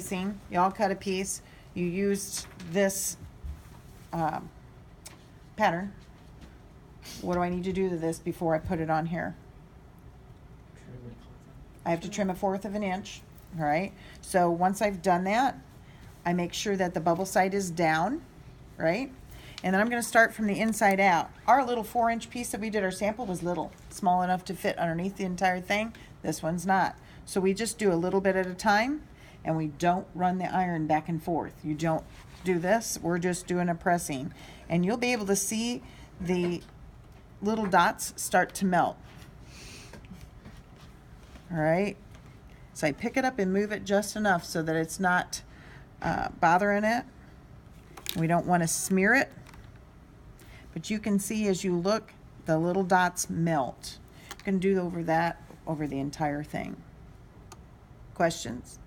casing, you all cut a piece, you used this pattern. What do I need to do to this before I put it on here? I have to trim 1/4 of an inch, all right? So once I've done that, I make sure that the bubble side is down, right? And then I'm gonna start from the inside out. Our little 4-inch piece that we did our sample was little, small enough to fit underneath the entire thing. This one's not. So we just do a little bit at a time, and we don't run the iron back and forth. You don't do this, we're just doing a pressing. And you'll be able to see the little dots start to melt. All right, so I pick it up and move it just enough so that it's not bothering it. We don't want to smear it, but you can see as you look, the little dots melt. You can do over that over the entire thing. Questions?